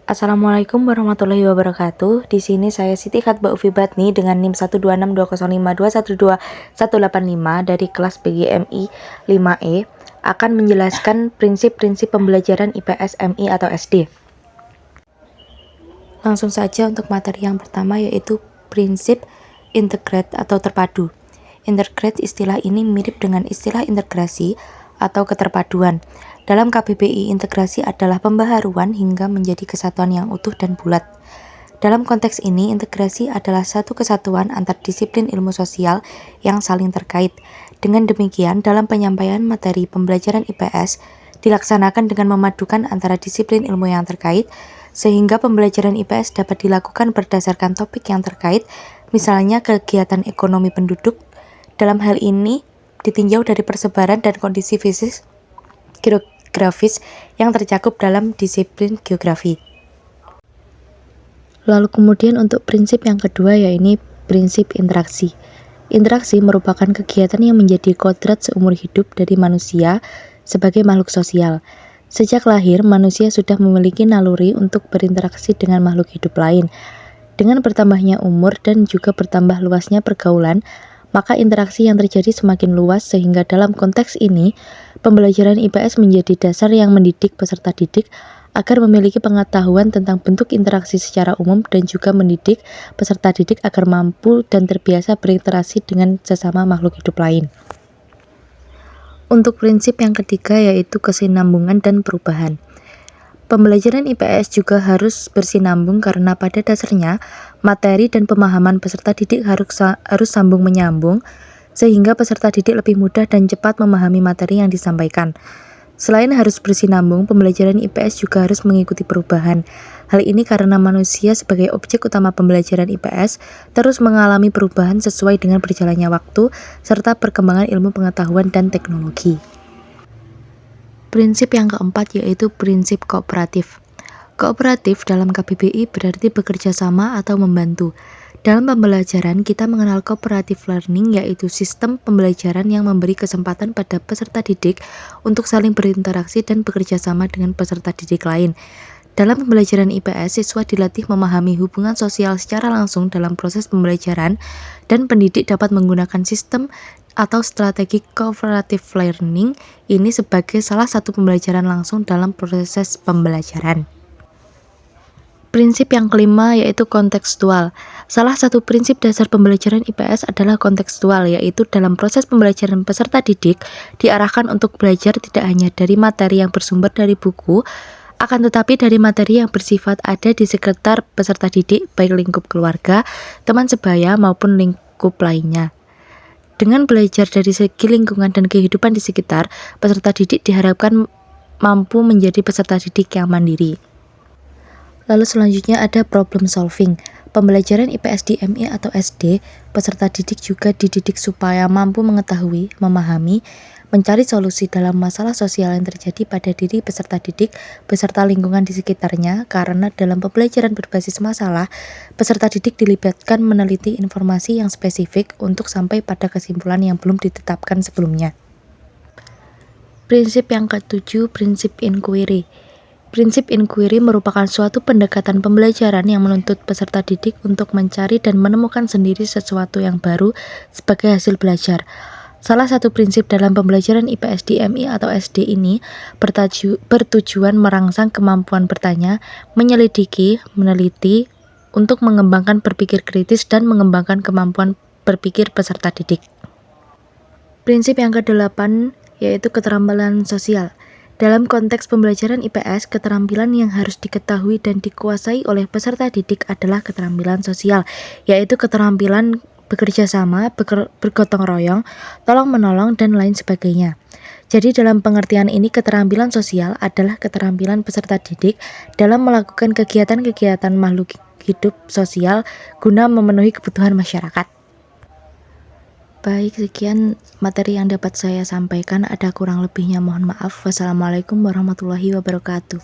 Assalamualaikum warahmatullahi wabarakatuh. Di sini saya Siti Khatba Ufi Batni dengan NIM 12620520185 dari kelas PGMI 5E akan menjelaskan prinsip-prinsip pembelajaran IPS MI atau SD. Langsung saja untuk materi yang pertama, yaitu prinsip integrate atau terpadu. Integrate, istilah ini mirip dengan istilah integrasi atau keterpaduan. Dalam KBBI, integrasi adalah pembaharuan hingga menjadi kesatuan yang utuh dan bulat. Dalam konteks ini, integrasi adalah satu kesatuan antar disiplin ilmu sosial yang saling terkait. Dengan demikian, dalam penyampaian materi pembelajaran IPS dilaksanakan dengan memadukan antara disiplin ilmu yang terkait, sehingga pembelajaran IPS dapat dilakukan berdasarkan topik yang terkait, misalnya kegiatan ekonomi penduduk. Dalam hal ini, ditinjau dari persebaran dan kondisi fisik geografis yang tercakup dalam disiplin geografi. Lalu kemudian untuk prinsip yang kedua, yaitu prinsip interaksi. Interaksi merupakan kegiatan yang menjadi kodrat seumur hidup dari manusia sebagai makhluk sosial. Sejak lahir, manusia sudah memiliki naluri untuk berinteraksi dengan makhluk hidup lain. Dengan bertambahnya umur dan juga bertambah luasnya pergaulan, maka interaksi yang terjadi semakin luas, sehingga dalam konteks ini, pembelajaran IPS menjadi dasar yang mendidik peserta didik agar memiliki pengetahuan tentang bentuk interaksi secara umum dan juga mendidik peserta didik agar mampu dan terbiasa berinteraksi dengan sesama makhluk hidup lain. Untuk prinsip yang ketiga, yaitu kesinambungan dan perubahan. Pembelajaran IPS juga harus bersinambung karena pada dasarnya materi dan pemahaman peserta didik harus sambung menyambung, sehingga peserta didik lebih mudah dan cepat memahami materi yang disampaikan. Selain harus bersinambung, pembelajaran IPS juga harus mengikuti perubahan. Hal ini karena manusia sebagai objek utama pembelajaran IPS terus mengalami perubahan sesuai dengan berjalannya waktu serta perkembangan ilmu pengetahuan dan teknologi. Prinsip yang keempat, yaitu prinsip kooperatif. Kooperatif dalam KBBI berarti bekerja sama atau membantu. Dalam pembelajaran, kita mengenal cooperative learning, yaitu sistem pembelajaran yang memberi kesempatan pada peserta didik untuk saling berinteraksi dan bekerja sama dengan peserta didik lain. Dalam pembelajaran IPS, siswa dilatih memahami hubungan sosial secara langsung dalam proses pembelajaran, dan pendidik dapat menggunakan sistem atau strategi cooperative learning ini sebagai salah satu pembelajaran langsung dalam proses pembelajaran. Prinsip yang kelima, yaitu kontekstual. Salah satu prinsip dasar pembelajaran IPS adalah kontekstual, yaitu dalam proses pembelajaran peserta didik diarahkan untuk belajar tidak hanya dari materi yang bersumber dari buku, akan tetapi dari materi yang bersifat ada di sekitar peserta didik, baik lingkup keluarga, teman sebaya, maupun lingkup lainnya. Dengan belajar dari segi lingkungan dan kehidupan di sekitar, peserta didik diharapkan mampu menjadi peserta didik yang mandiri. Lalu selanjutnya ada problem solving. Pembelajaran IPS di MI atau SD, peserta didik juga dididik supaya mampu mengetahui, memahami, mencari solusi dalam masalah sosial yang terjadi pada diri peserta didik beserta lingkungan di sekitarnya, karena dalam pembelajaran berbasis masalah, peserta didik dilibatkan meneliti informasi yang spesifik untuk sampai pada kesimpulan yang belum ditetapkan sebelumnya. Prinsip yang ketujuh, prinsip inquiry. Prinsip inquiry merupakan suatu pendekatan pembelajaran yang menuntut peserta didik untuk mencari dan menemukan sendiri sesuatu yang baru sebagai hasil belajar. Salah satu prinsip dalam pembelajaran IPS di MI atau SD ini bertujuan merangsang kemampuan bertanya, menyelidiki, meneliti, untuk mengembangkan berpikir kritis dan mengembangkan kemampuan berpikir peserta didik. Prinsip yang kedelapan, yaitu keterampilan sosial. Dalam konteks pembelajaran IPS, keterampilan yang harus diketahui dan dikuasai oleh peserta didik adalah keterampilan sosial, yaitu keterampilan bekerja sama, bergotong royong, tolong-menolong, dan lain sebagainya. Jadi dalam pengertian ini, keterampilan sosial adalah keterampilan peserta didik dalam melakukan kegiatan-kegiatan makhluk hidup sosial guna memenuhi kebutuhan masyarakat. Baik, sekian materi yang dapat saya sampaikan. Ada kurang lebihnya mohon maaf. Wassalamualaikum warahmatullahi wabarakatuh.